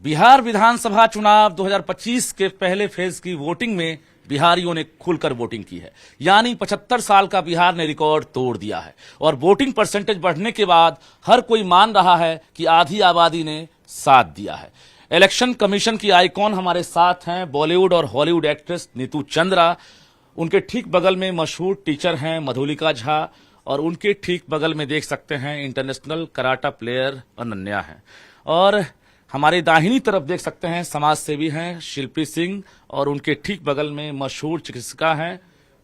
बिहार विधानसभा चुनाव 2025 के पहले फेज की वोटिंग में बिहारियों ने खुलकर वोटिंग की है। यानी 75 साल का बिहार ने रिकॉर्ड तोड़ दिया है और वोटिंग परसेंटेज बढ़ने के बाद हर कोई मान रहा है कि आधी आबादी ने साथ दिया है। इलेक्शन कमीशन की आइकॉन हमारे साथ हैं बॉलीवुड और हॉलीवुड एक्ट्रेस नीतू चंद्रा। उनके ठीक बगल में मशहूर टीचर हैं मधुलिका झा और उनके ठीक बगल में देख सकते हैं इंटरनेशनल कराटा प्लेयर अनन्या हैं। और हमारी दाहिनी तरफ देख सकते हैं समाज सेवी हैं शिल्पी सिंह और उनके ठीक बगल में मशहूर चिकित्सिका हैं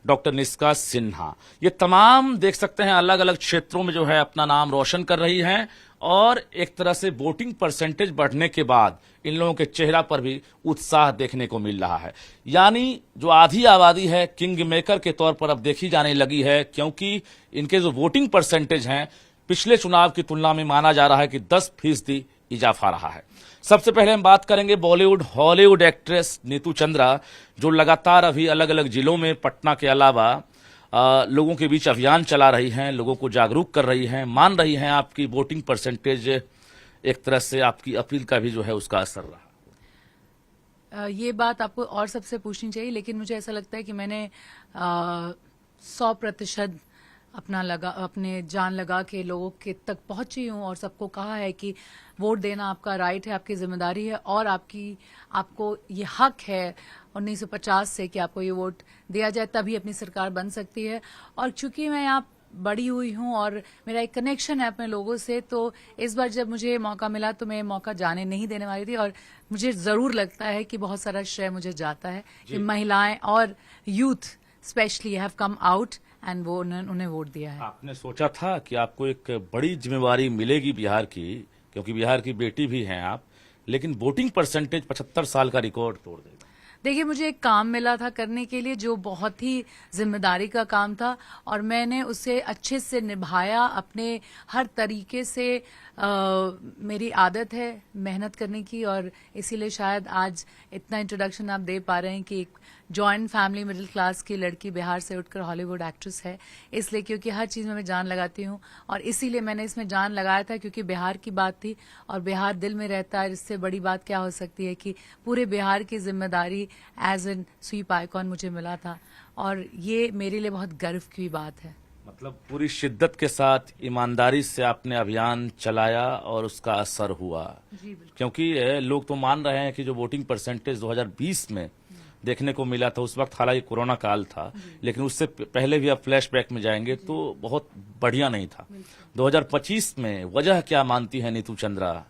डॉक्टर निष्का सिन्हा। ये तमाम देख सकते हैं अलग अलग क्षेत्रों में जो है अपना नाम रोशन कर रही हैं और एक तरह से वोटिंग परसेंटेज बढ़ने के बाद इन लोगों के चेहरा पर भी उत्साह देखने को मिल रहा है। यानी जो आधी आबादी है किंग मेकर के तौर पर अब देखी जाने लगी है, क्योंकि इनके जो वोटिंग परसेंटेज हैं पिछले चुनाव की तुलना में माना जा रहा है कि 10% इजाफा रहा है। सबसे पहले हम बात करेंगे बॉलीवुड हॉलीवुड एक्ट्रेस नीतू चंद्रा, जो लगातार अभी अलग अलग जिलों में पटना के अलावा लोगों के बीच अभियान चला रही हैं, लोगों को जागरूक कर रही हैं, मान रही हैं आपकी वोटिंग परसेंटेज एक तरह से आपकी अपील का भी जो है उसका असर रहा। ये बात आपको और सबसे पूछनी चाहिए, लेकिन मुझे ऐसा लगता है कि मैंने 100% अपने जान लगा के लोगों के तक पहुंची हूं और सबको कहा है कि वोट देना आपका राइट है, आपकी जिम्मेदारी है और आपको ये हक है 1950 से कि आपको ये वोट दिया जाए, तभी अपनी सरकार बन सकती है। और चूंकि मैं यहाँ बड़ी हुई हूँ और मेरा एक कनेक्शन है अपने लोगों से, तो इस बार जब मुझे मौका मिला तो मैं मौका जाने नहीं देने वाली थी। और मुझे जरूर लगता है कि बहुत सारा श्रेय मुझे जाता है कि महिलाएं और youth specially have come out and वो उन्हें वोट दिया है। आपने सोचा था कि आपको एक बड़ी जिम्मेवारी मिलेगी बिहार की, क्योंकि बिहार की बेटी भी हैं आप, लेकिन वोटिंग परसेंटेज 75 साल का रिकॉर्ड तोड़ देगा। देखिए, मुझे एक काम मिला था करने के लिए जो बहुत ही जिम्मेदारी का काम था और मैंने उसे अच्छे से निभाया अपने हर तरीके से। मेरी आदत है मेहनत करने की और इसीलिए शायद आज इतना इंट्रोडक्शन आप दे पा रहे हैं कि एक जॉइंट फैमिली मिडिल क्लास की लड़की बिहार से उठकर हॉलीवुड एक्ट्रेस है, इसलिए क्योंकि हर चीज़ में मैं जान लगाती हूँ और इसीलिए मैंने इसमें जान लगाया था क्योंकि बिहार की बात थी और बिहार दिल में रहता है। इससे बड़ी बात क्या हो सकती है कि पूरे बिहार की जिम्मेदारी एज एन स्वीप आइकॉन मुझे मिला था और ये मेरे लिए बहुत गर्व की बात है। मतलब पूरी शिद्दत के साथ ईमानदारी से आपने अभियान चलाया और उसका असर हुआ। जी बिल्कुल। क्योंकि लोग तो मान रहे हैं कि जो वोटिंग परसेंटेज 2020 में देखने को मिला था, उस वक्त हालांकि कोरोना काल था, लेकिन उससे पहले भी आप फ्लैशबैक में जाएंगे तो बहुत बढ़िया नहीं था। 2025 में वजह क्या मानती है नीतू चंद्रा?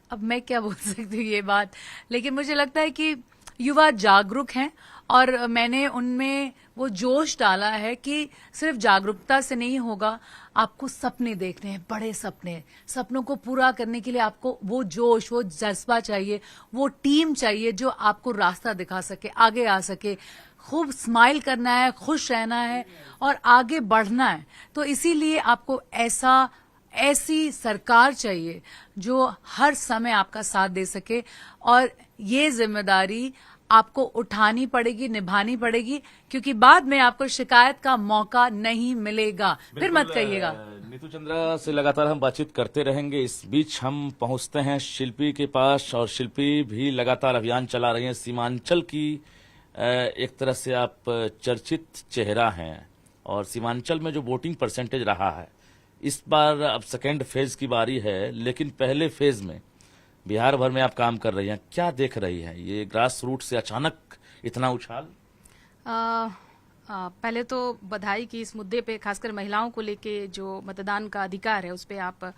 अब मैं क्या बोल सकती हूँ ये बात, लेकिन मुझे लगता है कि युवा जागरूक हैं और मैंने उनमें वो जोश डाला है कि सिर्फ जागरूकता से नहीं होगा, आपको सपने देखने हैं, बड़े सपनों को पूरा करने के लिए आपको वो जोश, वो जज्बा चाहिए, वो टीम चाहिए जो आपको रास्ता दिखा सके, आगे आ सके। खूब स्माइल करना है, खुश रहना है और आगे बढ़ना है। तो इसीलिए आपको ऐसी सरकार चाहिए जो हर समय आपका साथ दे सके और ये जिम्मेदारी आपको उठानी पड़ेगी, निभानी पड़ेगी, क्योंकि बाद में आपको शिकायत का मौका नहीं मिलेगा। फिर मत कहिएगा। नीतू चंद्रा से लगातार हम बातचीत करते रहेंगे। इस बीच हम पहुंचते हैं शिल्पी के पास और शिल्पी भी लगातार अभियान चला रही हैं। सीमांचल की एक तरह से आप चर्चित चेहरा हैं और सीमांचल में जो वोटिंग परसेंटेज रहा है इस बार अब सेकेंड फेज की बारी है, लेकिन पहले फेज में बिहार भर में आप काम कर रही हैं, क्या देख रही हैं? ये ग्रास रूट से अचानक इतना उछाल? पहले तो बधाई कि इस मुद्दे पे, खासकर महिलाओं को लेके जो मतदान का अधिकार है उस पे आप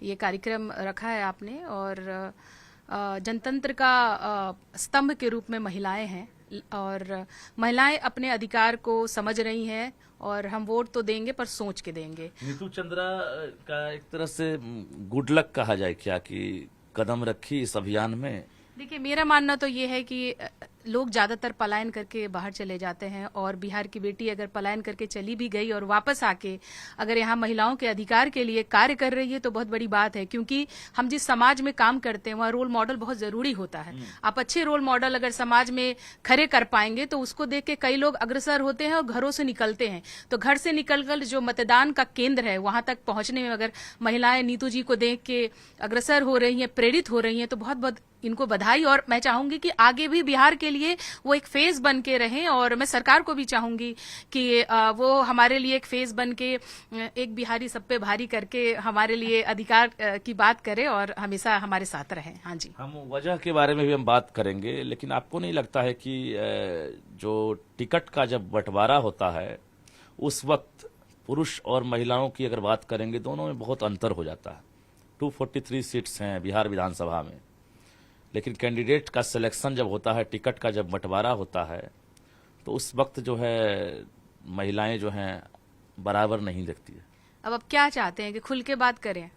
ये कार्यक्रम रखा है आपने और जनतंत्र का स्तंभ के रूप में महिलाएं हैं और महिलाएं अपने अधिकार को समझ रही हैं और हम वोट तो देंगे पर सोच के देंगे। नीतू चंद्रा का एक तरह से गुड लक कहा जाए क्या कि कदम रखी इस अभियान में? देखिए, मेरा मानना तो ये है कि लोग ज्यादातर पलायन करके बाहर चले जाते हैं, और बिहार की बेटी अगर पलायन करके चली भी गई और वापस आके अगर यहाँ महिलाओं के अधिकार के लिए कार्य कर रही है तो बहुत बड़ी बात है, क्योंकि हम जिस समाज में काम करते हैं वहाँ रोल मॉडल बहुत जरूरी होता है। आप अच्छे रोल मॉडल अगर समाज में खड़े कर पाएंगे तो उसको देख के कई लोग अग्रसर होते हैं और घरों से निकलते हैं। तो घर से निकलकर जो मतदान का केंद्र है वहां तक पहुंचने में अगर महिलाएं नीतू जी को देख के अग्रसर हो रही हैं, प्रेरित हो रही हैं, तो बहुत बहुत इनको बधाई। और मैं चाहूंगी कि आगे भी बिहार के लिए वो एक फेस बन के रहें, और मैं सरकार को भी चाहूंगी कि वो हमारे लिए एक फेस बन के एक बिहारी सब पे भारी करके हमारे लिए अधिकार की बात करे और हमेशा हमारे साथ रहें। हाँ जी, हम वजह के बारे में भी हम बात करेंगे, लेकिन आपको नहीं लगता है कि जो टिकट का जब बंटवारा होता है उस वक्त पुरुष और महिलाओं की अगर बात करेंगे दोनों में बहुत अंतर हो जाता है। 243 सीट्स हैं बिहार विधानसभा में, लेकिन कैंडिडेट का सिलेक्शन जब होता है, टिकट का जब बंटवारा होता है, तो उस वक्त जो है महिलाएं जो हैं बराबर नहीं दिखती है। अब क्या चाहते हैं कि खुल के बात करें?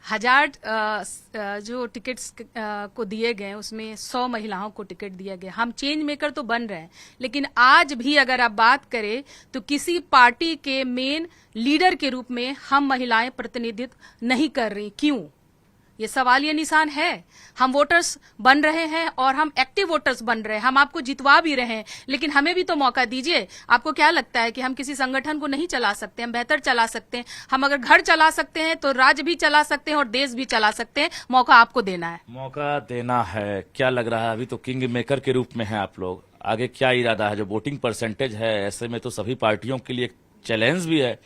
1000 जो टिकट्स को दिए गए उसमें 100 महिलाओं को टिकट दिया गया। हम चेंज मेकर तो बन रहे हैं, लेकिन आज भी अगर आप बात करें तो किसी पार्टी के मेन लीडर के रूप में हम महिलाएं प्रतिनिधित्व नहीं कर रही। क्यों? ये सवालिया निशान है। हम वोटर्स बन रहे हैं और हम एक्टिव वोटर्स बन रहे हैं, हम आपको जितवा भी रहे हैं, लेकिन हमें भी तो मौका दीजिए। आपको क्या लगता है कि हम किसी संगठन को नहीं चला सकते? हम बेहतर चला सकते हैं। हम अगर घर चला सकते हैं तो राज्य भी चला सकते हैं और देश भी चला सकते हैं। मौका आपको देना है। मौका देना है। क्या लग रहा है, अभी तो किंग मेकर के रूप में हैं आप लोग, आगे क्या इरादा है? जो वोटिंग परसेंटेज है ऐसे में तो सभी पार्टियों के लिए एक चैलेंज भी है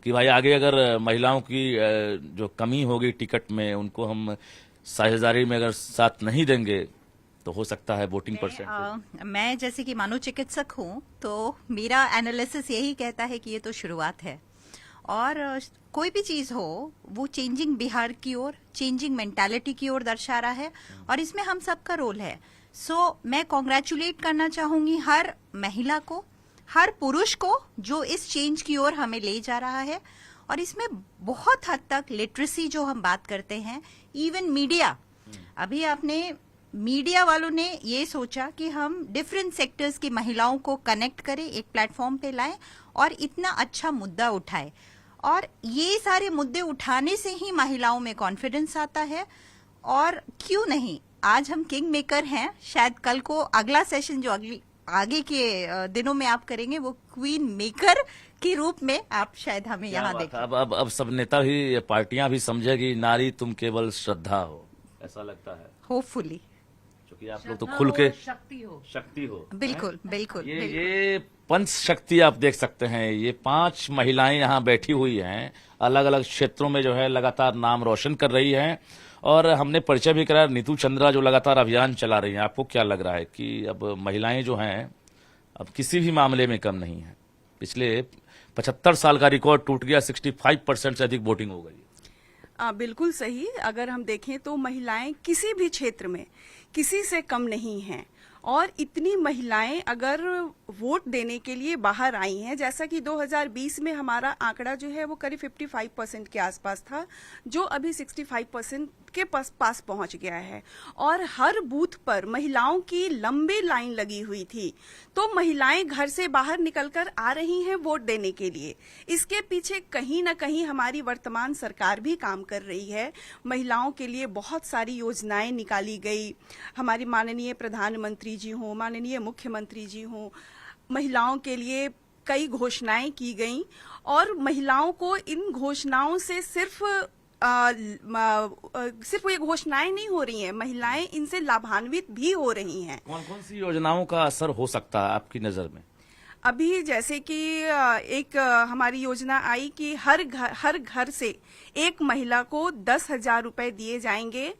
कि भाई आगे अगर महिलाओं की जो कमी होगी टिकट में, उनको हम साझेदारी में अगर साथ नहीं देंगे तो हो सकता है वोटिंग परसेंटेज। मैं जैसे कि मनोचिकित्सक हूं, तो मेरा एनालिसिस यही कहता है कि ये तो शुरुआत है, और कोई भी चीज हो वो चेंजिंग बिहार की ओर, चेंजिंग मेंटालिटी की ओर दर्शा रहा है, और इसमें हम सबका रोल है। सो मैं कॉन्ग्रेचुलेट करना चाहूंगी हर महिला को, हर पुरुष को जो इस चेंज की ओर हमें ले जा रहा है। और इसमें बहुत हद तक लिटरेसी जो हम बात करते हैं, इवन मीडिया, अभी आपने मीडिया वालों ने ये सोचा कि हम डिफरेंट सेक्टर्स की महिलाओं को कनेक्ट करें, एक प्लेटफॉर्म पे लाएं और इतना अच्छा मुद्दा उठाए, और ये सारे मुद्दे उठाने से ही महिलाओं में कॉन्फिडेंस आता है। और क्यों नहीं, आज हम किंग मेकर हैं, शायद कल को अगला सेशन जो आगे के दिनों में आप करेंगे वो क्वीन मेकर के रूप में आप शायद हमें यहाँ देखें। अब सब नेता भी, पार्टियां भी समझेगी नारी तुम केवल श्रद्धा हो, ऐसा लगता है होपफुली, क्योंकि आप लोग तो खुल के शक्ति हो। बिल्कुल बिल्कुल। ये पंच शक्ति आप देख सकते हैं। ये 5 महिलाएं यहाँ बैठी हुई हैं, अलग अलग क्षेत्रों में जो है लगातार नाम रोशन कर रही हैं, और हमने परिचय भी कराया नीतू चंद्रा जो लगातार अभियान चला रही हैं। आपको क्या लग रहा है कि अब महिलाएं जो हैं अब किसी भी मामले में कम नहीं है? पिछले 75 साल का रिकॉर्ड टूट गया, 65% से अधिक वोटिंग हो गई। बिल्कुल सही। अगर हम देखें तो महिलाएं किसी भी क्षेत्र में किसी से कम नहीं हैं, और इतनी महिलाएं अगर वोट देने के लिए बाहर आई हैं, जैसा कि 2020 में हमारा आंकड़ा जो है वो करीब 55% के आसपास था, जो अभी 65% के पास पहुंच गया है, और हर बूथ पर महिलाओं की लंबी लाइन लगी हुई थी। तो महिलाएं घर से बाहर निकलकर आ रही हैं वोट देने के लिए। इसके पीछे कहीं ना कहीं हमारी वर्तमान सरकार भी काम कर रही है। महिलाओं के लिए बहुत सारी योजनाएं निकाली गई, हमारी माननीय प्रधानमंत्री जी हों, माननीय मुख्यमंत्री जी हों, महिलाओं के लिए कई घोषणाएं की गईं, और महिलाओं को इन घोषणाओं से सिर्फ ये घोषणाएं नहीं हो रही हैं, महिलाएं इनसे लाभान्वित भी हो रही हैं। कौन कौन सी योजनाओं का असर हो सकता है आपकी नजर में? अभी जैसे कि एक हमारी योजना आई कि हर घर से एक महिला को 10,000 रुपए दिए जाएंगे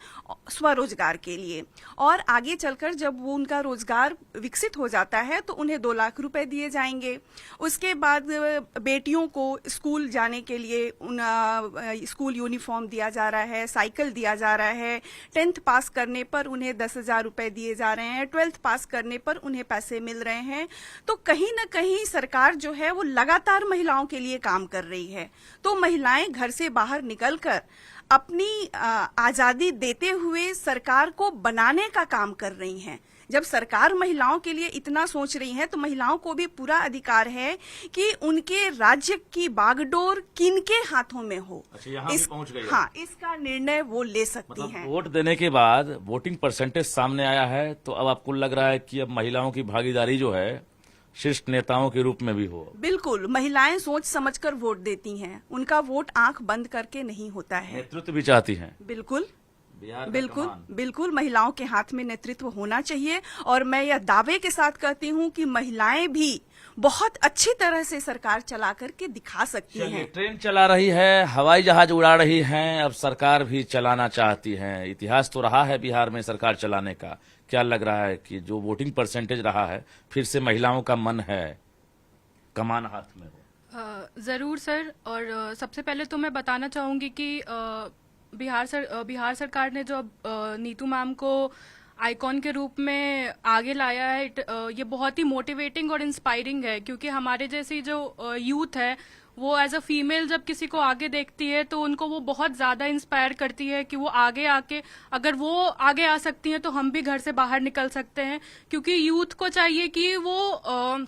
स्वरोजगार के लिए, और आगे चलकर जब वो उनका रोजगार विकसित हो जाता है तो उन्हें 2 लाख रुपए दिए जाएंगे। उसके बाद बेटियों को स्कूल जाने के लिए स्कूल यूनिफॉर्म दिया जा रहा है, साइकिल दिया जा रहा है, 10th पास करने पर उन्हें 10,000 रुपए दिए जा रहे हैं, 12th पास करने पर उन्हें पैसे मिल रहे हैं। तो कहीं न कहीं सरकार जो है वो लगातार महिलाओं के लिए काम कर रही है। तो महिलाएं घर से बाहर निकलकर अपनी आजादी देते हुए सरकार को बनाने का काम कर रही हैं। जब सरकार महिलाओं के लिए इतना सोच रही है तो महिलाओं को भी पूरा अधिकार है कि उनके राज्य की बागडोर किनके हाथों में हो। अच्छा, यहाँ भी पहुंच गई है। हाँ, इसका निर्णय वो ले सकती मतलब हैं। वोट देने के बाद वोटिंग परसेंटेज सामने आया है, तो अब आपको लग रहा है कि अब महिलाओं की भागीदारी जो है शीर्ष नेताओं के रूप में भी हो। बिल्कुल, महिलाएं सोच समझकर वोट देती हैं, उनका वोट आंख बंद करके नहीं होता है। नेतृत्व भी चाहती हैं। बिल्कुल बिहार का बिल्कुल कमान। बिल्कुल महिलाओं के हाथ में नेतृत्व होना चाहिए, और मैं यह दावे के साथ कहती हूँ कि महिलाएं भी बहुत अच्छी तरह से सरकार चला करके दिखा सकती चलिए, हैं। ट्रेन चला रही है, हवाई जहाज उड़ा रही हैं, अब सरकार भी चलाना चाहती है। इतिहास तो रहा है बिहार में सरकार चलाने का। क्या लग रहा है कि जो वोटिंग परसेंटेज रहा है, फिर से महिलाओं का मन है कमान हाथ में हो? ज़रूर सर। और सबसे पहले तो मैं बताना चाहूँगी कि बिहार सरकार ने जो अब नीतू मैम को आइकॉन के रूप में आगे लाया है, ये बहुत ही मोटिवेटिंग और इंस्पायरिंग है, क्योंकि हमारे जैसी जो यूथ है वो एज अ फीमेल जब किसी को आगे देखती है तो उनको वो बहुत ज़्यादा इंस्पायर करती है कि वो आगे आके, अगर वो आगे आ सकती हैं तो हम भी घर से बाहर निकल सकते हैं। क्योंकि यूथ को चाहिए कि वो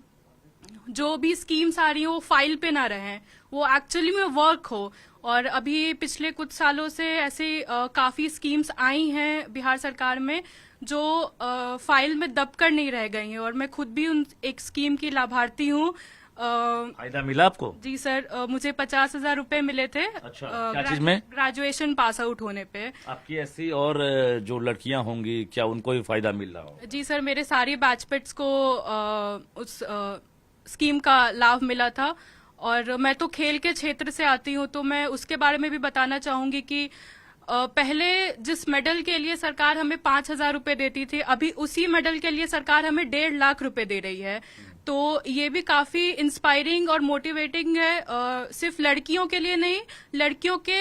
जो भी स्कीम्स आ रही हो वो फाइल पे ना रहें, वो एक्चुअली में वर्क हो। और अभी पिछले कुछ सालों से ऐसे काफ़ी स्कीम्स आई हैं बिहार सरकार में जो फाइल में दब कर नहीं रह गई हैं, और मैं खुद भी उन एक स्कीम की लाभार्थी हूँ। फायदा मिला आपको? जी सर, मुझे 50,000 रुपए मिले थे। अच्छा, क्या चीज में? ग्रेजुएशन पास आउट होने पे। आपकी ऐसी और जो लड़कियां होंगी, क्या उनको भी फायदा मिल रहा हो? जी सर, मेरे सारे बैचमेट्स को उस स्कीम का लाभ मिला था। और मैं तो खेल के क्षेत्र से आती हूँ, तो मैं उसके बारे में भी बताना चाहूंगी कि पहले जिस मेडल के लिए सरकार हमें 5,000 रुपए देती थी, अभी उसी मेडल के लिए सरकार हमें 1.5 लाख रुपए दे रही है। तो ये भी काफी इंस्पायरिंग और मोटिवेटिंग है, सिर्फ लड़कियों के लिए नहीं, लड़कियों के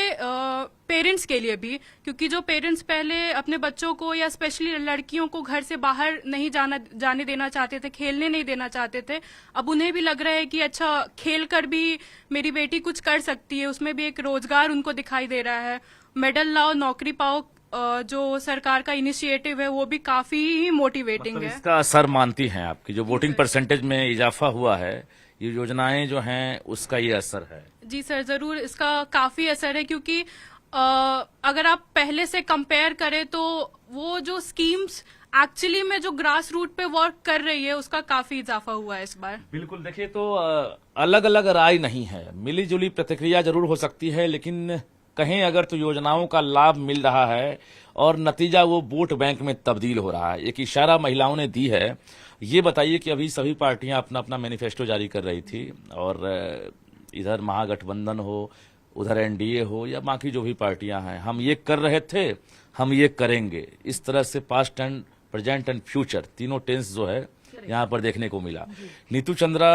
पेरेंट्स के लिए भी। क्योंकि जो पेरेंट्स पहले अपने बच्चों को या स्पेशली लड़कियों को घर से बाहर नहीं जाने देना चाहते थे, खेलने नहीं देना चाहते थे, अब उन्हें भी लग रहा है कि अच्छा, खेल कर भी मेरी बेटी कुछ कर सकती है, उसमें भी एक रोजगार उनको दिखाई दे रहा है। मेडल लाओ, नौकरी पाओ, जो सरकार का इनिशिएटिव है वो भी काफी ही मोटिवेटिंग मतलब है। इसका असर मानती हैं आपकी जो वोटिंग परसेंटेज में इजाफा हुआ है, ये योजनाएं जो हैं उसका ये असर है? जी सर, जरूर इसका काफी असर है, क्योंकि अगर आप पहले से कंपेयर करें तो वो जो स्कीम्स एक्चुअली में जो ग्रास रूट पे वर्क कर रही है उसका काफी इजाफा हुआ है इस बार। बिल्कुल, देखिए तो अलग अलग राय नहीं है, मिली जुली प्रतिक्रिया जरूर हो सकती है, लेकिन कहीं अगर तो योजनाओं का लाभ मिल रहा है और नतीजा वो वोट बैंक में तब्दील हो रहा है। एक इशारा महिलाओं ने दी है। ये बताइए कि अभी सभी पार्टियां अपना अपना मैनिफेस्टो जारी कर रही थी, और इधर महागठबंधन हो, उधर एनडीए हो, या बाकी जो भी पार्टियां हैं, हम ये कर रहे थे, हम ये करेंगे, इस तरह से past and present and future तीनों टेंस जो है यहाँ पर देखने को मिला। नीतू चंद्रा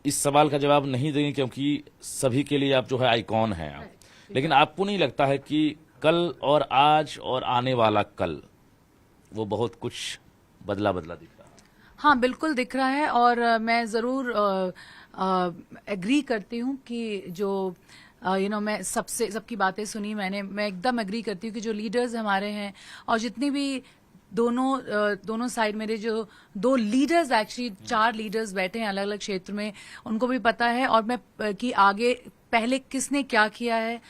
इस सवाल का जवाब नहीं देंगे क्योंकि सभी के लिए आप जो है आइकॉन हैं आप, लेकिन आपको नहीं लगता है कि कल और आज और आने वाला कल वो बहुत कुछ बदला बदला दिख रहा है? हाँ, बिल्कुल दिख रहा है। और मैं ज़रूर एग्री करती हूँ कि जो मैं सबकी बातें सुनी, मैं एकदम एग्री करती हूँ कि जो लीडर्स हमारे हैं और जितनी भी दोनों साइड मेरे जो 2 लीडर्स, एक्चुअली 4 लीडर्स बैठे हैं अलग अलग क्षेत्र में, उनको भी पता है और मैं कि आगे पहले किसने क्या किया है,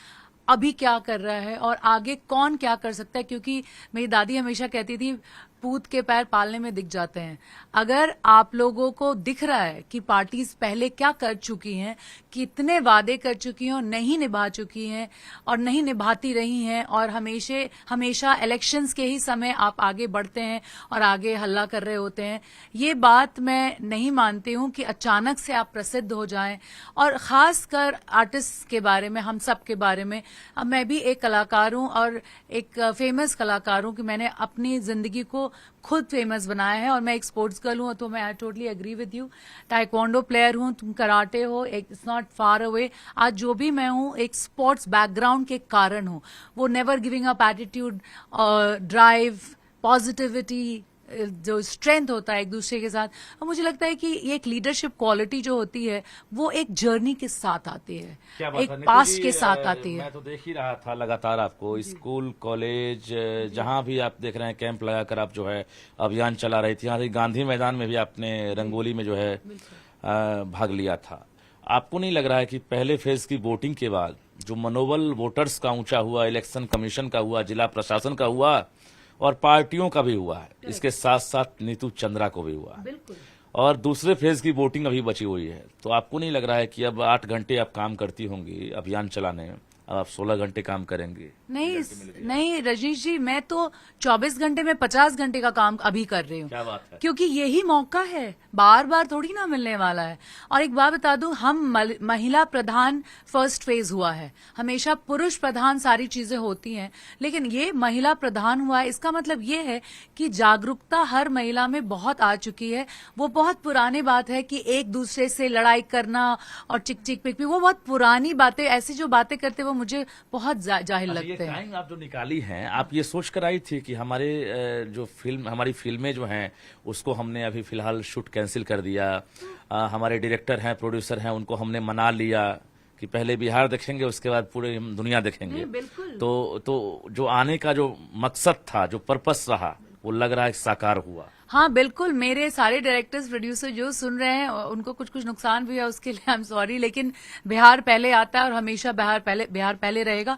अभी क्या कर रहा है और आगे कौन क्या कर सकता है। क्योंकि मेरी दादी हमेशा कहती थी, पूत के पैर पालने में दिख जाते हैं। अगर आप लोगों को दिख रहा है कि पार्टीज पहले क्या कर चुकी हैं, कितने वादे कर चुकी हैं और नहीं निभा चुकी हैं और नहीं निभाती रही हैं, और हमेशा इलेक्शंस के ही समय आप आगे बढ़ते हैं और आगे हल्ला कर रहे होते हैं, ये बात मैं नहीं मानती हूं कि अचानक से आप प्रसिद्ध हो जाएं। और खासकर आर्टिस्ट के बारे में, हम सब के बारे में, अब मैं भी एक कलाकार हूं और एक फेमस कलाकार हूं कि मैंने अपनी जिंदगी को खुद फेमस बनाया है, और मैं एक स्पोर्ट्स गर्ल हूं, तो मैं I totally agree with you. Taekwondo player हूं, तुम कराटे हो, इट्स नॉट फार अवे। आज जो भी मैं हूं एक स्पोर्ट्स बैकग्राउंड के कारण हूं। वो never giving up attitude, drive, positivity, जो स्ट्रेंथ होता है एक दूसरे के साथ, और मुझे लगता है कि ये एक लीडरशिप क्वालिटी जो होती है वो एक जर्नी के साथ आती है, क्या बात एक है नीतू पास्ट जी, के साथ आती है। मैं तो देख ही रहा था लगातार आपको, स्कूल कॉलेज जहां भी आप देख रहे हैं कैंप लगाकर आप जो है अभियान चला रही थी। यहाँ गांधी मैदान में भी आपने रंगोली में जो है भाग लिया था। आपको नहीं लग रहा है कि पहले फेज की वोटिंग के बाद जो मनोबल वोटर्स का ऊंचा हुआ, इलेक्शन कमीशन का हुआ, जिला प्रशासन का हुआ और पार्टियों का भी हुआ है, इसके साथ साथ नीतू चंद्रा को भी हुआ है, और दूसरे फेज की वोटिंग अभी बची हुई है, तो आपको नहीं लग रहा है कि अब 8 घंटे आप काम करती होंगी अभियान चलाने, अब आप 16 घंटे काम करेंगे? नहीं रजनीश जी, मैं तो 24 घंटे में 50 घंटे का काम अभी कर रही हूँ। क्या बात है। क्योंकि यही मौका है, बार बार थोड़ी ना मिलने वाला है। और एक बात बता दूं, हम महिला प्रधान फर्स्ट फेज हुआ है, हमेशा पुरुष प्रधान सारी चीजें होती हैं, लेकिन ये महिला प्रधान हुआ है। इसका मतलब ये है कि जागरूकता हर महिला में बहुत आ चुकी है। वो बहुत पुरानी बात है कि एक दूसरे से लड़ाई करना और चिक चिक पिक, वो बहुत पुरानी बातें, ऐसी जो बातें करते वो मुझे बहुत जाहिल लगते हैं। टाइम आप जो निकाली हैं, आप ये सोच कर आई थी कि हमारे हमारी फिल्में जो हैं उसको हमने अभी फिलहाल शूट कैंसिल कर दिया, हमारे डायरेक्टर हैं, प्रोड्यूसर हैं, उनको हमने मना लिया कि पहले बिहार देखेंगे उसके बाद पूरे हम दुनिया देखेंगे। तो जो आने का जो मकसद था, जो पर्पस रहा, वो लग रहा है साकार हुआ। हाँ बिल्कुल, मेरे सारे डायरेक्टर्स प्रोड्यूसर जो सुन रहे हैं उनको कुछ कुछ नुकसान भी है, उसके लिए आई एम सॉरी, लेकिन बिहार पहले आता है और हमेशा बिहार पहले रहेगा।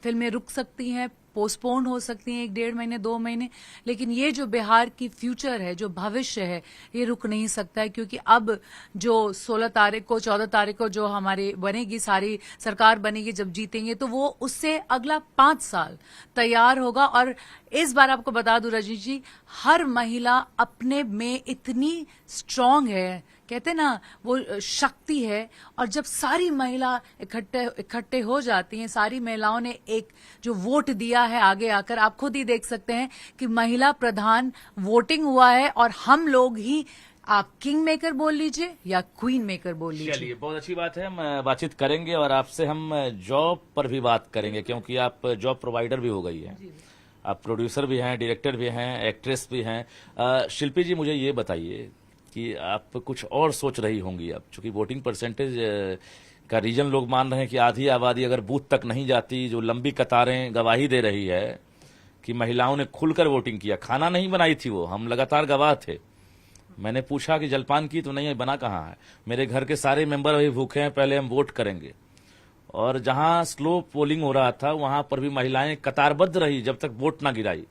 फिल्में रुक सकती हैं, पोस्टपोन हो सकती हैं 1-1.5 महीने 2 महीने, लेकिन ये जो बिहार की फ्यूचर है, जो भविष्य है, ये रुक नहीं सकता है। क्योंकि अब जो 16 तारीख को 14 तारीख को जो हमारी बनेगी, सारी सरकार बनेगी, जब जीतेंगे तो वो उससे अगला 5 साल तैयार होगा। और इस बार आपको बता दूं रजनी जी, हर महिला अपने में इतनी स्ट्रांग है, कहते ना वो शक्ति है, और जब सारी महिला इकट्ठे हो जाती हैं, सारी महिलाओं ने एक जो वोट दिया है आगे आकर, आप खुद ही देख सकते हैं कि महिला प्रधान वोटिंग हुआ है, और हम लोग ही, आप किंग मेकर बोल लीजिए या क्वीन मेकर बोल लीजिए। चलिए, बहुत अच्छी बात है, हम बातचीत करेंगे और आपसे हम जॉब पर भी बात करेंगे, क्योंकि आप जॉब प्रोवाइडर भी हो गई है, आप प्रोड्यूसर भी हैं, डायरेक्टर भी हैं, एक्ट्रेस भी हैं। शिल्पी जी, मुझे ये बताइए कि आप कुछ और सोच रही होंगी अब, चूंकि वोटिंग परसेंटेज का रीजन लोग मान रहे हैं कि आधी आबादी अगर बूथ तक नहीं जाती, जो लंबी कतारें गवाही दे रही है कि महिलाओं ने खुलकर वोटिंग किया, खाना नहीं बनाई थी वो, हम लगातार गवाह थे। मैंने पूछा कि जलपान की तो नहीं, बना कहाँ है, मेरे घर के सारे मेंबर अभी भूखे हैं, पहले हम वोट करेंगे। और जहां स्लो पोलिंग हो रहा था वहां पर भी महिलाएं कतारबद्ध रही जब तक वोट ना गिराई।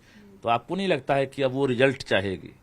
तो आपको नहीं लगता है कि अब वो रिजल्ट चाहेगी?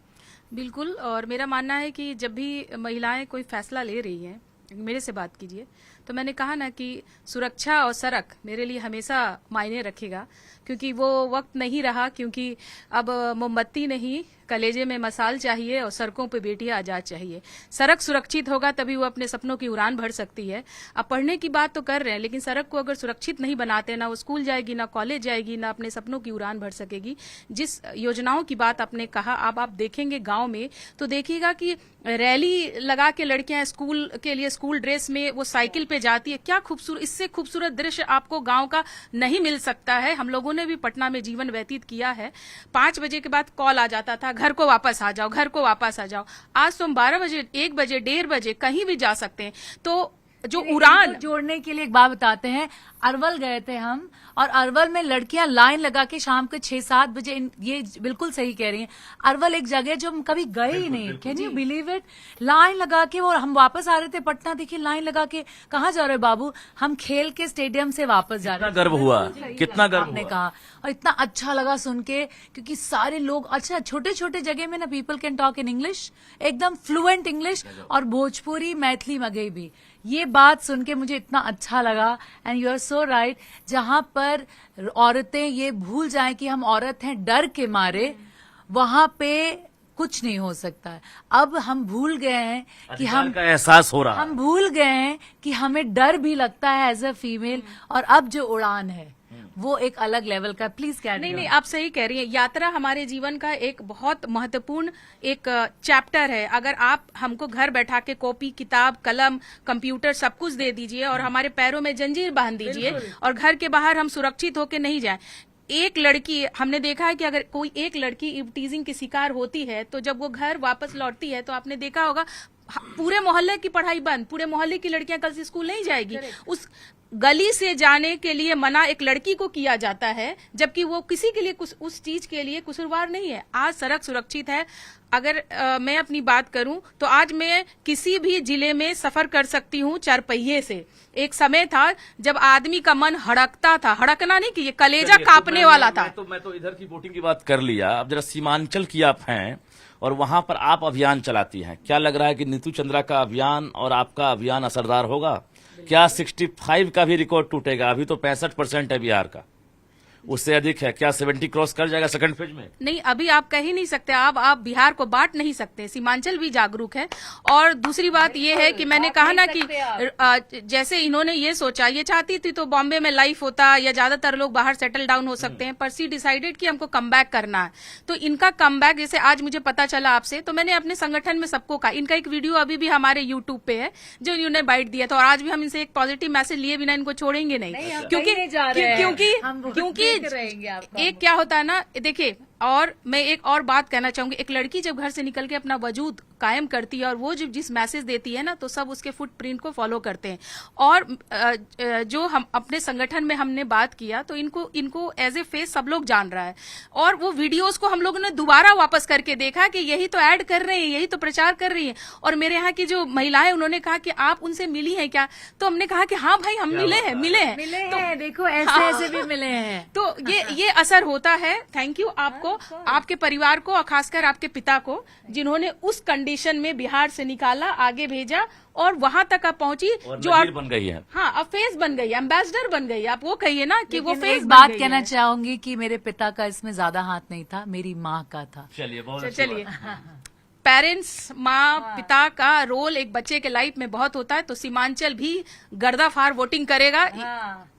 बिल्कुल, और मेरा मानना है कि जब भी महिलाएं कोई फैसला ले रही हैं, मेरे से बात कीजिए, तो मैंने कहा ना कि सुरक्षा और सड़क मेरे लिए हमेशा मायने रखेगा, क्योंकि वो वक्त नहीं रहा, क्योंकि अब मोमबत्ती नहीं, कलेजे में मसाल चाहिए और सड़कों पे बेटियां आजाद चाहिए। सड़क सुरक्षित होगा तभी वो अपने सपनों की उड़ान भर सकती है। अब पढ़ने की बात तो कर रहे हैं, लेकिन सड़क को अगर सुरक्षित नहीं बनाते, ना वो स्कूल जाएगी, ना कॉलेज जाएगी, ना अपने सपनों की उड़ान भर सकेगी। जिस योजनाओं की बात आपने कहा, अब आप देखेंगे गांव में तो देखिएगा कि रैली लगा के लड़कियां स्कूल के लिए स्कूल ड्रेस में वो साइकिल पे जाती है। क्या खूबसूरत, इससे खूबसूरत दृश्य आपको गांव का नहीं मिल सकता है। हम लोगों ने भी पटना में जीवन व्यतीत किया है। 5 बजे के बाद कॉल आ जाता था, घर को वापस आ जाओ, घर को वापस आ जाओ। आज तो हम 12 बजे, 1 बजे, 1:30 बजे कहीं भी जा सकते हैं। तो जो उड़ान जोड़ने के लिए एक बात बताते हैं, अरवल गए थे हम, और अरवल में लड़कियां लाइन लगा के शाम के 6-7 बजे, ये बिल्कुल सही कह रही हैं, अरवल एक जगह जो हम कभी गए ही नहीं, can you believe it, line लगा के, और हम वापस आ रहे थे पटना, देखिए लाइन लगा के, कहाँ जा रहे हो बाबू, हम खेल के स्टेडियम से वापस जा रहे हैं। कितना गर्व हुआ, कितना गर्व ने कहा, और इतना अच्छा लगा सुन के, क्योंकि सारे लोग, अच्छा छोटे छोटे जगह में ना people can talk in English, एकदम फ्लुएंट इंग्लिश, और भोजपुरी, मैथिली, मगही भी। ये बात सुन के मुझे इतना अच्छा लगा। And you are so right, जहां पर औरतें ये भूल जाएं कि हम औरत हैं डर के मारे, वहां पे कुछ नहीं हो सकता है। अब हम भूल गए हैं कि हम का एहसास हो रहा है, हम भूल गए हैं कि हमें डर भी लगता है एज अ फीमेल, और अब जो उड़ान है वो एक अलग लेवल का। प्लीज कैरी नहीं, आप सही कह रही हैं। यात्रा हमारे जीवन का एक बहुत महत्वपूर्ण एक चैप्टर है। अगर आप हमको घर बैठा के कॉपी, किताब, कलम, कंप्यूटर सब कुछ दे दीजिए और हमारे पैरों में जंजीर बांध दीजिए और घर के बाहर हम सुरक्षित होकर नहीं जाएं, एक लड़की, हमने देखा है कि अगर कोई एक लड़की टीजिंग की शिकार होती है तो जब वो घर वापस लौटती है तो आपने देखा होगा पूरे मोहल्ले की पढ़ाई बंद, पूरे मोहल्ले की लड़कियां कल से स्कूल नहीं जाएगी। उस गली से जाने के लिए मना एक लड़की को किया जाता है, जबकि वो किसी के लिए उस चीज के लिए कसूरवार नहीं है। आज सड़क सुरक्षित है। अगर मैं अपनी बात करूं तो आज मैं किसी भी जिले में सफर कर सकती हूं चारपहिए से। एक समय था जब आदमी का मन हड़कता था, हड़कना नहीं कि ये कलेजा कांपने वाला था। मैं तो इधर की वोटिंग की बात कर लिया। अब जरा सीमांचल की आप हैं और वहां पर आप अभियान चलाती हैं, क्या लग रहा है कि नीतू चंद्रा का अभियान और आपका अभियान असरदार होगा? क्या 65 का भी रिकॉर्ड टूटेगा? अभी तो 65% है बिहार का, उससे अधिक है। क्या 70 क्रॉस कर जाएगा सेकंड फेज में? नहीं, अभी आप कह ही नहीं सकते। आप बिहार को बांट नहीं सकते। सीमांचल भी जागरूक है। और दूसरी बात ये है कि मैंने कहा ना कि जैसे इन्होंने ये सोचा, ये चाहती थी तो बॉम्बे में लाइफ होता या ज्यादातर लोग बाहर सेटल डाउन हो सकते हैं, पर सी डिसाइडेड कि हमको कम बैक करना है। तो इनका कम बैक, जैसे आज मुझे पता चला आपसे, तो मैंने अपने संगठन में सबको कहा। इनका एक वीडियो अभी भी हमारे यूट्यूब पे है जो इन्होंने बाइट दिया था, और आज भी हम इनसे एक पॉजिटिव मैसेज लिए बिना इनको छोड़ेंगे नहीं, क्योंकि एक क्या होता है ना, देखिए, और मैं एक और बात कहना चाहूंगी। एक लड़की जब घर से निकल के अपना वजूद कायम करती है और वो जब जिस मैसेज देती है ना, तो सब उसके फुटप्रिंट को फॉलो करते हैं। और जो हम अपने संगठन में हमने बात किया तो इनको एज ए फेस सब लोग जान रहा है। और वो वीडियोस को हम लोगों ने दोबारा वापस करके देखा कि यही तो ऐड कर रहे हैं, यही तो प्रचार कर रही है। और मेरे यहाँ की जो महिलाएं, उन्होंने कहा कि आप उनसे मिली हैं क्या? तो हमने कहा कि हाँ भाई, हम मिले हैं। देखो ऐसे भी मिले हैं। तो ये असर होता है। थैंक यू आपको, आपके परिवार को, और खासकर आपके पिता को, जिन्होंने उस कंडीशन में बिहार से निकाला, आगे भेजा और वहां तक आप पहुंची, जो आप बन गई है। हाँ, अब फेस बन गई, एम्बेसडर बन गई। आप वो कहिए ना कि वो फेस बात कहना चाहूंगी कि मेरे पिता का इसमें ज्यादा हाथ नहीं था, मेरी माँ का था। चलिए, पेरेंट्स, माँ पिता का रोल एक बच्चे के लाइफ में बहुत होता है। तो सीमांचल भी गर्दाफार वोटिंग करेगा।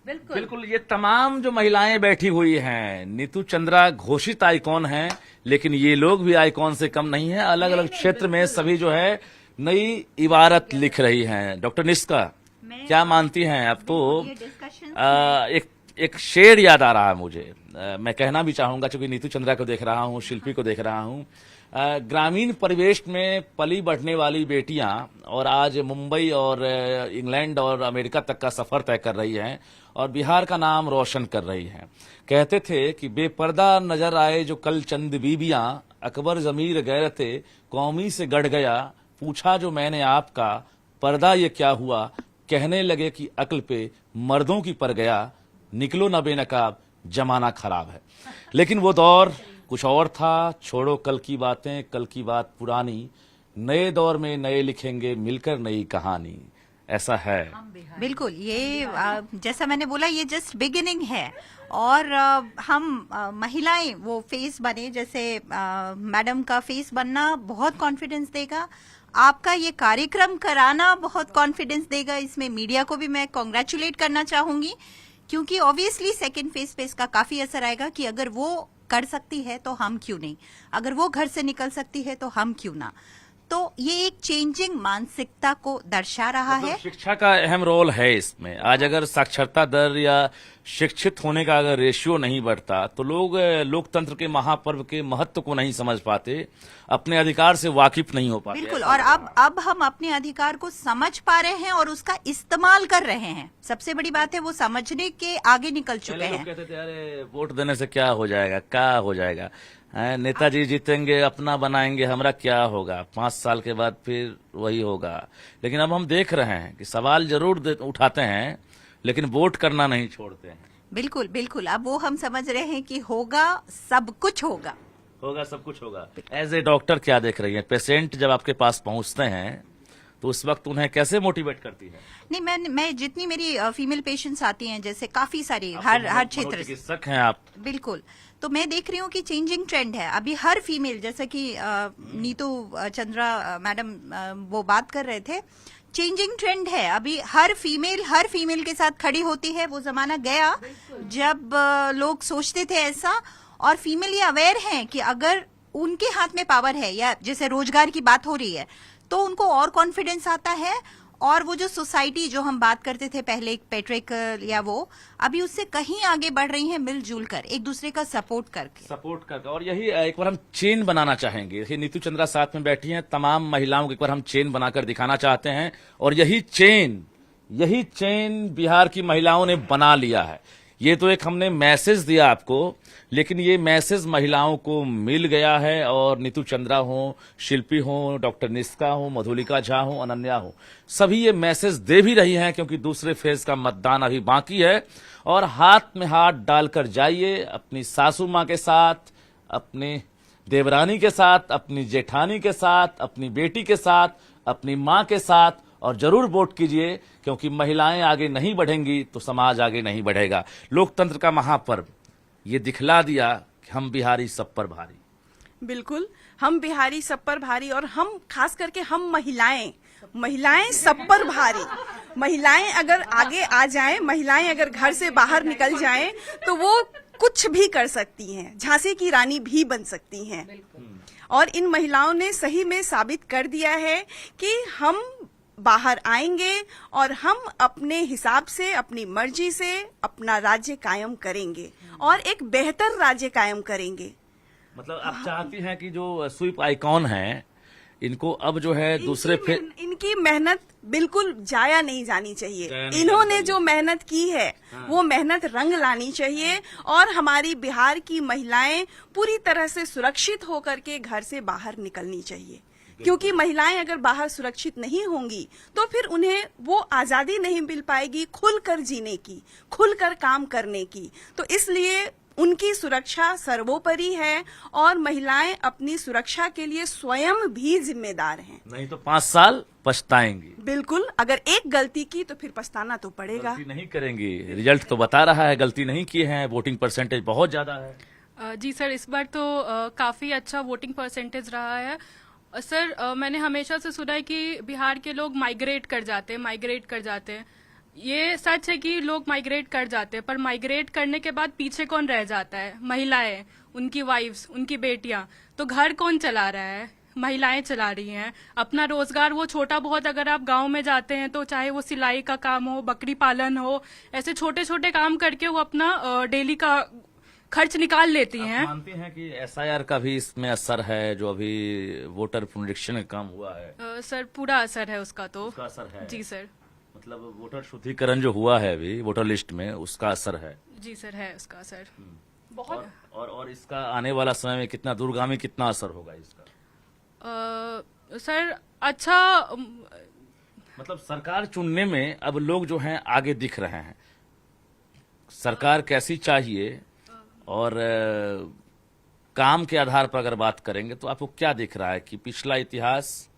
बिल्कुल। ये तमाम जो महिलाएं बैठी हुई हैं, नीतू चंद्रा घोषित आइकॉन हैं, लेकिन ये लोग भी आइकॉन से कम नहीं है। अलग अलग क्षेत्र में सभी जो है नई इबारत लिख रही हैं। डॉक्टर निष्का, क्या मानती हैं? अब तो एक शेर याद आ रहा है मुझे, मैं कहना भी चाहूंगा, क्योंकि नीतू चंद्रा को देख रहा हूँ, शिल्पी को देख रहा हूँ। ग्रामीण परिवेश में पली बढ़ने वाली बेटियां और आज मुंबई और इंग्लैंड और अमेरिका तक का सफर तय कर रही हैं और बिहार का नाम रोशन कर रही हैं। कहते थे कि बेपर्दा नजर आए जो कल चंद बीबियां, अकबर जमीर गैरते कौमी से गढ़ गया, पूछा जो मैंने आपका, पर्दा ये क्या हुआ, कहने लगे कि अक्ल पे मर्दों की पर गया, निकलो न बेनकाब, जमाना खराब है। लेकिन वो दौर कुछ और था। छोड़ो कल की बातें, कल की बात पुरानी, नए दौर में नए लिखेंगे मिलकर नई कहानी। ऐसा है। बिल्कुल। ये जैसा मैंने बोला, ये जस्ट बिगिनिंग है। और हम महिलाएं वो फेस बने, जैसे मैडम का फेस बनना बहुत कॉन्फिडेंस देगा। आपका ये कार्यक्रम कराना बहुत कॉन्फिडेंस देगा। इसमें मीडिया को भी मैं कॉन्ग्रेचुलेट करना चाहूंगी, क्योंकि ऑब्वियसली सेकेंड फेज पे इसका काफी असर आएगा कि अगर वो कर सकती है तो हम क्यों नहीं, अगर वो घर से निकल सकती है तो हम क्यों ना। तो ये एक चेंजिंग मानसिकता को दर्शा रहा है। शिक्षा का अहम रोल है इसमें। आज अगर साक्षरता दर या शिक्षित होने का अगर रेशियो नहीं बढ़ता तो लोग लोकतंत्र के महापर्व के महत्व को नहीं समझ पाते, अपने अधिकार से वाकिफ नहीं हो पाते। बिल्कुल। और अब हम अपने अधिकार को समझ पा रहे हैं और उसका इस्तेमाल कर रहे हैं। सबसे बड़ी बात है वो समझने के आगे निकल चुके हैं। कहते थे अरे वोट देने से क्या हो जाएगा, क्या हो जाएगा, नेताजी जीतेंगे, अपना बनाएंगे, हमरा क्या होगा, 5 साल के बाद फिर वही होगा। लेकिन अब हम देख रहे हैं कि सवाल जरूर उठाते हैं लेकिन वोट करना नहीं छोड़ते हैं। बिल्कुल बिल्कुल। अब वो हम समझ रहे हैं कि होगा, सब कुछ होगा, सब कुछ होगा। एज ए डॉक्टर क्या देख रही है? पेशेंट जब आपके पास पहुंचते हैं तो उस वक्त उन्हें कैसे मोटिवेट करती है? नहीं, मैं जितनी मेरी फीमेल पेशेंट्स आती हैं, जैसे काफी सारी हर क्षेत्र से। चिकित्सक हैं आप। बिल्कुल। तो मैं देख रही हूँ कि चेंजिंग ट्रेंड है। अभी हर फीमेल, जैसा कि नीतू चंद्रा मैडम वो बात कर रहे थे, चेंजिंग ट्रेंड है। अभी हर फीमेल के साथ खड़ी होती है। वो जमाना गया जब लोग सोचते थे ऐसा, और फीमेल ये अवेयर हैं कि अगर उनके हाथ में पावर है, या जैसे रोजगार की बात हो रही है, तो उनको और कॉन्फिडेंस आता है और वो जो सोसाइटी जो हम बात करते थे पहले एक पेट्रिक या वो अभी उससे कहीं आगे बढ़ रही है, मिलजुल कर एक दूसरे का सपोर्ट करके। और यही एक बार हम चेन बनाना चाहेंगे। देखिए नीतू चंद्रा साथ में बैठी हैं, तमाम महिलाओं को एक बार हम चेन बनाकर दिखाना चाहते हैं और यही चेन बिहार की महिलाओं ने बना लिया है। ये तो एक हमने मैसेज दिया आपको, लेकिन ये मैसेज महिलाओं को मिल गया है और नीतू चंद्रा हो, शिल्पी हो, डॉक्टर निष्का हो, मधुलिका झा हो, अनन्या हो, सभी ये मैसेज दे भी रही हैं क्योंकि दूसरे फेज का मतदान अभी बाकी है। और हाथ में हाथ डालकर जाइए अपनी सासू माँ के साथ, अपने देवरानी के साथ, अपनी जेठानी के साथ, अपनी बेटी के साथ, अपनी माँ के साथ और जरूर वोट कीजिए क्योंकि महिलाएं आगे नहीं बढ़ेंगी तो समाज आगे नहीं बढ़ेगा। लोकतंत्र का महापर्व ये दिखला दिया कि हम बिहारी सब पर भारी। बिल्कुल, हम बिहारी सब पर भारी और हम खास करके हम महिलाएं सब पर भारी। महिलाएं अगर आगे आ जाएं, महिलाएं अगर घर से बाहर निकल जाएं तो वो कुछ भी कर सकती हैं, झांसी की रानी भी बन सकती हैं। और इन महिलाओं ने सही में साबित कर दिया है कि हम बाहर आएंगे और हम अपने हिसाब से, अपनी मर्जी से अपना राज्य कायम करेंगे और एक बेहतर राज्य कायम करेंगे। मतलब आप चाहती हैं कि जो स्वीप आइकॉन हैं इनको अब जो है दूसरे इनकी मेहनत बिल्कुल जाया नहीं जानी चाहिए। इन्होंने जो मेहनत की है वो मेहनत रंग लानी चाहिए और हमारी बिहार की महिलाएं पूरी तरह से सुरक्षित होकर के घर से बाहर निकलनी चाहिए, क्योंकि महिलाएं अगर बाहर सुरक्षित नहीं होंगी तो फिर उन्हें वो आजादी नहीं मिल पाएगी खुलकर जीने की, खुलकर काम करने की। तो इसलिए उनकी सुरक्षा सर्वोपरि है और महिलाएं अपनी सुरक्षा के लिए स्वयं भी जिम्मेदार हैं। नहीं तो 5 साल पछताएंगी। बिल्कुल, अगर एक गलती की तो फिर पछताना तो पड़ेगा। गलती नहीं करेंगी, रिजल्ट तो बता रहा है गलती नहीं की है, वोटिंग परसेंटेज बहुत ज्यादा है। जी सर, इस बार तो काफी अच्छा वोटिंग परसेंटेज रहा है। सर मैंने हमेशा से सुना है कि बिहार के लोग माइग्रेट कर जाते हैं। ये सच है कि लोग माइग्रेट कर जाते हैं, पर माइग्रेट करने के बाद पीछे कौन रह जाता है? महिलाएं, उनकी वाइफ्स, उनकी बेटियां। तो घर कौन चला रहा है? महिलाएं चला रही हैं अपना रोजगार। वो छोटा बहुत, अगर आप गांव में जाते हैं तो चाहे वो सिलाई का काम हो, बकरी पालन हो, ऐसे छोटे छोटे काम करके वो अपना डेली का खर्च निकाल लेती हैं। मानती हैं कि एसआईआर का भी इसमें असर है, जो अभी वोटर पुनरीक्षण का काम हुआ है? सर पूरा असर है उसका तो। उसका असर है? जी सर। मतलब वोटर शुद्धिकरण जो हुआ है अभी वोटर लिस्ट में, उसका असर है? जी सर, है उसका असर बहुत। और इसका आने वाला समय में कितना दूरगामी कितना असर होगा इसका? सर अच्छा, मतलब सरकार चुनने में अब लोग जो हैं आगे दिख रहे हैं। सरकार कैसी चाहिए और काम के आधार पर अगर बात करेंगे तो आपको क्या दिख रहा है कि पिछला इतिहास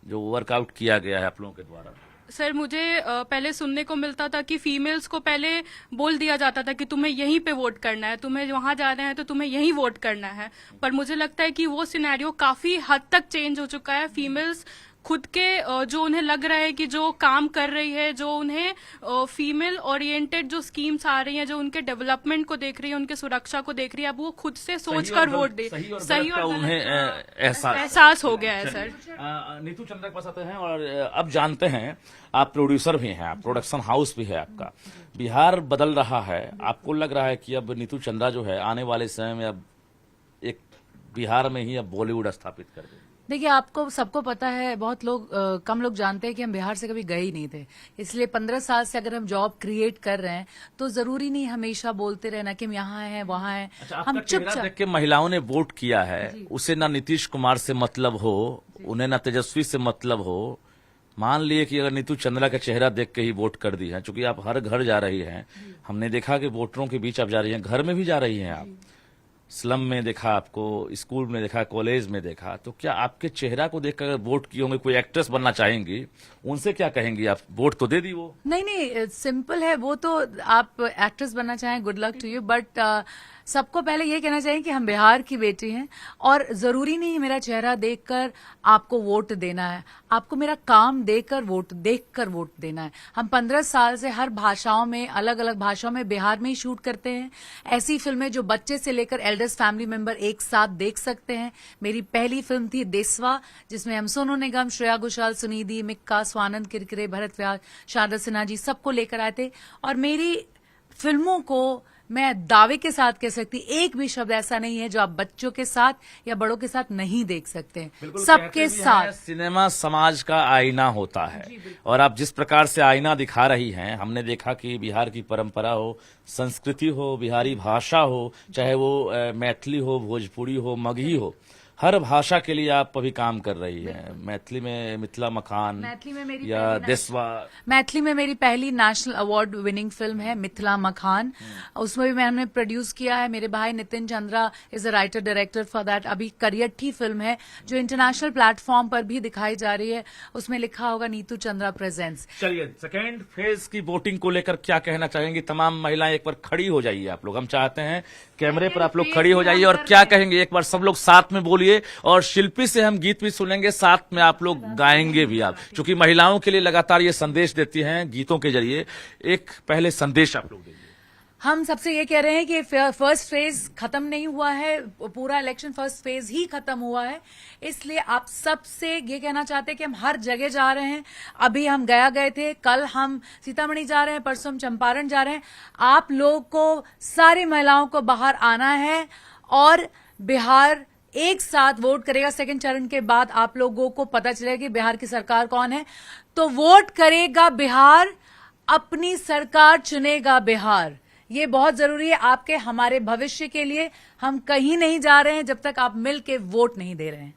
जो वर्कआउट किया गया है आप लोगों के द्वारा? सर मुझे पहले सुनने को मिलता था कि फीमेल्स को पहले बोल दिया जाता था कि तुम्हें यहीं पे वोट करना है, तुम्हें वहां जाना है तो तुम्हें यहीं वोट करना है। पर मुझे लगता है कि वो सिनेरियो काफी हद तक चेंज हो चुका है। फीमेल्स खुद के जो उन्हें लग रहा है कि जो काम कर रही है, जो उन्हें फीमेल ओरिएंटेड जो स्कीम्स आ रही हैं, जो उनके डेवलपमेंट को देख रही है, उनके सुरक्षा को देख रही है, अब वो खुद से सोचकर वोट दे। सही और उन्हें एहसास हो गया है। सर नीतू चंद्रा के पास आते हैं और अब जानते हैं आप प्रोड्यूसर भी हैं, आप प्रोडक्शन हाउस भी है आपका। बिहार बदल रहा है, आपको लग रहा है कि अब नीतू चंद्रा जो है आने वाले समय में अब एक बिहार में ही अब बॉलीवुड स्थापित कर देगी? देखिए, आपको सबको पता है, बहुत लोग कम लोग जानते हैं कि हम बिहार से कभी गए ही नहीं थे। इसलिए 15 साल से अगर हम जॉब क्रिएट कर रहे हैं तो जरूरी नहीं हमेशा बोलते रहना कि हम यहाँ हैं वहाँ हैं। अच्छा, हम चुपचाप देख के महिलाओं ने वोट किया है, उसे ना नीतीश कुमार से मतलब हो, उन्हें ना तेजस्वी से मतलब हो। मान लिए कि अगर नीतू चंद्रा का चेहरा देख के ही वोट कर दी है, चूंकि आप हर घर जा रही हैं, हमने देखा कि वोटरों के बीच आप जा रही हैं, घर में भी जा रही हैं आप, स्लम में देखा आपको, स्कूल में देखा, कॉलेज में देखा, तो क्या आपके चेहरा को देखकर अगर वोट की होंगे, कोई एक्ट्रेस बनना चाहेंगी, उनसे क्या कहेंगी आप? वोट तो दे दी वो? नहीं, सिंपल है वो तो। आप एक्ट्रेस बनना चाहें, good luck to you, but सबको पहले ये कहना चाहिए कि हम बिहार की बेटी हैं और जरूरी नहीं है मेरा चेहरा देखकर आपको वोट देना है, आपको मेरा काम देखकर वोट देना है। हम 15 साल से हर भाषाओं में, अलग अलग भाषाओं में बिहार में ही शूट करते हैं। ऐसी फिल्में जो बच्चे से लेकर एल्डर्स फैमिली मेंबर एक साथ देख सकते हैं। मेरी पहली फिल्म थी देसवा, जिसमें हम सोनू निगम, श्रेया घोषाल, सुनिधि, मिक्का, स्वानंद किरकिरे, भरत व्यास, शारदा सिन्हा जी सबको लेकर आए थे। और मेरी फिल्मों को मैं दावे के साथ कह सकती, एक भी शब्द ऐसा नहीं है जो आप बच्चों के साथ या बड़ों के साथ नहीं देख सकते। सबके साथ। सिनेमा समाज का आईना होता है और आप जिस प्रकार से आईना दिखा रही हैं, हमने देखा कि बिहार की परंपरा हो, संस्कृति हो, बिहारी भाषा हो, चाहे वो मैथिली हो, भोजपुरी हो, मगही हो, हर भाषा के लिए आप अभी काम कर रही हैं। मैथिली में मिथिला मखान, मैथिली में मेरी या देसवा। मैथिली में मेरी पहली नेशनल अवार्ड विनिंग फिल्म है मिथिला मखान, उसमें भी मैंने प्रोड्यूस किया है। मेरे भाई Nitin Chandra is a writer director for that. अभी करियट्ठी फिल्म है जो इंटरनेशनल प्लेटफॉर्म पर भी दिखाई जा रही है, उसमें लिखा होगा नीतू चंद्रा प्रेजेंट्स। चलिए, सेकेंड फेज की वोटिंग को लेकर क्या कहना चाहेंगी? तमाम महिलाएं एक बार खड़ी हो जाइए आप लोग, हम चाहते हैं कैमरे पर आप लोग खड़ी हो जाइए और क्या कहेंगे एक बार सब लोग साथ में बोलिए। और शिल्पी से हम गीत भी सुनेंगे, साथ में आप लोग गाएंगे भी आप, क्योंकि महिलाओं के लिए लगातार ये संदेश देती हैं गीतों के जरिए। एक पहले संदेश आप लोग दीजिए। हम सबसे ये कह रहे हैं कि फर्स्ट फेज खत्म नहीं हुआ है, पूरा इलेक्शन फर्स्ट फेज ही खत्म हुआ है। इसलिए आप सबसे ये कहना चाहते हैं कि हम हर जगह जा रहे हैं। अभी हम गया गए थे, कल हम सीतामढ़ी जा रहे हैं, परसों हम चंपारण जा रहे हैं। आप लोग को, सारी महिलाओं को बाहर आना है और बिहार एक साथ वोट करेगा। सेकंड चरण के बाद आप लोगों को पता चलेगा कि बिहार की सरकार कौन है, तो वोट करेगा बिहार, अपनी सरकार चुनेगा बिहार। ये बहुत जरूरी है आपके, हमारे भविष्य के लिए। हम कहीं नहीं जा रहे हैं जब तक आप मिल के वोट नहीं दे रहे हैं।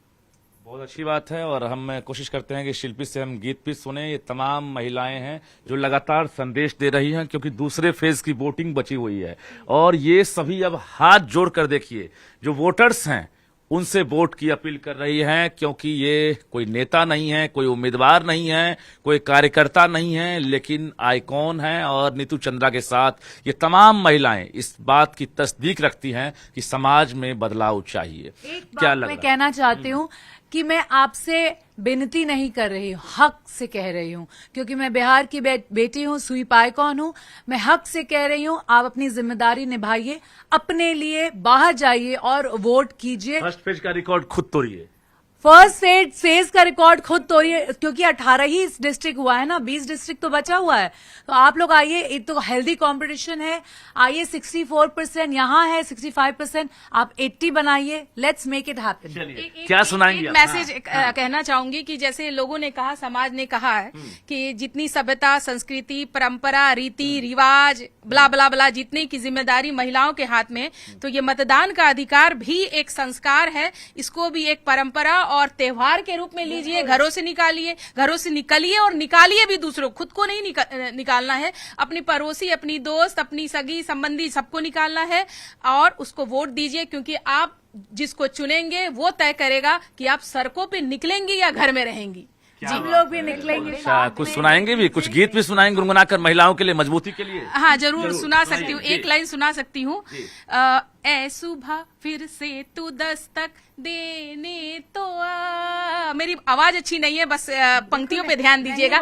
बहुत अच्छी बात है और हम कोशिश करते हैं कि शिल्पी से हम गीत भी सुने। ये तमाम महिलाएं हैं जो लगातार संदेश दे रही हैं, क्योंकि दूसरे फेज की वोटिंग बची हुई है और ये सभी अब हाथ जोड़कर देखिए, जो वोटर्स हैं उनसे वोट की अपील कर रही हैं, क्योंकि ये कोई नेता नहीं है, कोई उम्मीदवार नहीं है, कोई कार्यकर्ता नहीं है, लेकिन आइकॉन है। और नीतू चंद्रा के साथ ये तमाम महिलाएं इस बात की तस्दीक रखती हैं कि समाज में बदलाव चाहिए। क्या लग मैं कहना चाहती हूँ कि मैं आपसे विनती नहीं कर रही हूँ, हक से कह रही हूँ, क्योंकि मैं बिहार की बेटी हूँ, सुई पाइकॉन हूँ। मैं हक से कह रही हूँ, आप अपनी जिम्मेदारी निभाइए, अपने लिए बाहर जाइए और वोट कीजिए। फर्स्ट पेज का रिकॉर्ड खुद तोड़िए। फर्स्ट फेज का रिकॉर्ड खुद तोड़िए, क्योंकि 18 ही डिस्ट्रिक्ट हुआ है ना, 20 डिस्ट्रिक्ट तो बचा हुआ है। तो आप लोग आइए, एक तो हेल्दी कंपटीशन है, आइए। 64% यहाँ है, 65%, आप 80 बनाइए। Let's make it happen. क्या सुनाएंगे एक मैसेज कहना चाहूंगी कि जैसे लोगों ने कहा, समाज ने कहा है कि जितनी सभ्यता, संस्कृति, परंपरा, रीति रिवाज, ब्ला ब्ला ब्ला, जितनी की जिम्मेदारी महिलाओं के हाथ में, तो ये मतदान का अधिकार भी एक संस्कार है। इसको भी एक परंपरा और त्योहार के रूप में लीजिए। घरों से निकालिए, घरों से निकलिए और निकालिए भी दूसरों, खुद को नहीं निकालना है, अपनी पड़ोसी, अपनी दोस्त, अपनी सगी संबंधी सबको निकालना है और उसको वोट दीजिए, क्योंकि आप जिसको चुनेंगे वो तय करेगा कि आप सड़कों पे निकलेंगी या घर में रहेंगी। हम लोग भी निकलेंगे। अच्छा, कुछ सुनाएंगे भी, कुछ गीत भी सुनाएंगे गुनगुनाकर महिलाओं के लिए, मजबूती के लिए। हाँ, जरूर सुना सकती हूँ, एक लाइन सुना सकती हूँ। ए सुबह फिर से तू दस्तक देने तो आ। मेरी आवाज अच्छी नहीं है, बस पंक्तियों पे ध्यान दीजिएगा।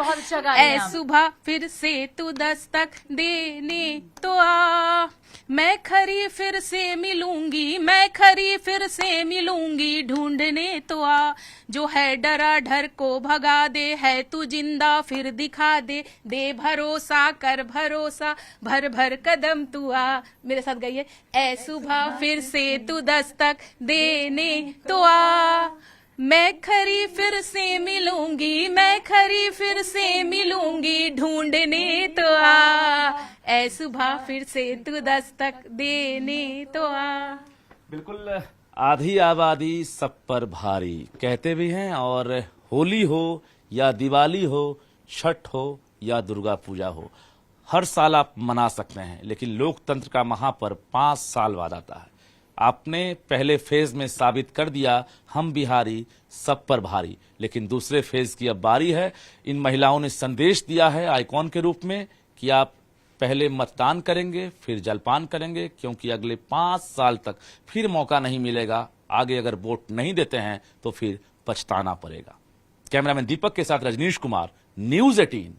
ए सुबह फिर से तू दस्तक देने तो आ, मैं खरी फिर से मिलूंगी, मैं खरी फिर से मिलूंगी, ढूंढने तो आ। जो है डरा डर को भगा दे, है तू जिंदा फिर दिखा दे, दे भरोसा कर भरोसा, भर भर कदम तू आ। मेरे साथ गाइए। ए सुबह फिर से तू दस्तक देने तो आ, मैं खरी फिर से मिलूंगी, मैं खरी फिर से मिलूंगी, ढूंढने तो आ। ऐ सुबह फिर से तू दस्तक देने तो आ। बिल्कुल, आधी आबादी सब पर भारी कहते भी हैं। और होली हो या दिवाली हो, छठ हो या दुर्गा पूजा हो, हर साल आप मना सकते हैं, लेकिन लोकतंत्र का महापर्व 5 साल बाद आता है। आपने पहले फेज में साबित कर दिया, हम बिहारी सब पर भारी, लेकिन दूसरे फेज की अब बारी है। इन महिलाओं ने संदेश दिया है आइकॉन के रूप में कि आप पहले मतदान करेंगे, फिर जलपान करेंगे, क्योंकि अगले 5 साल तक फिर मौका नहीं मिलेगा। आगे अगर वोट नहीं देते हैं तो फिर पछताना पड़ेगा। कैमरामैन दीपक के साथ रजनीश कुमार, न्यूज़ 18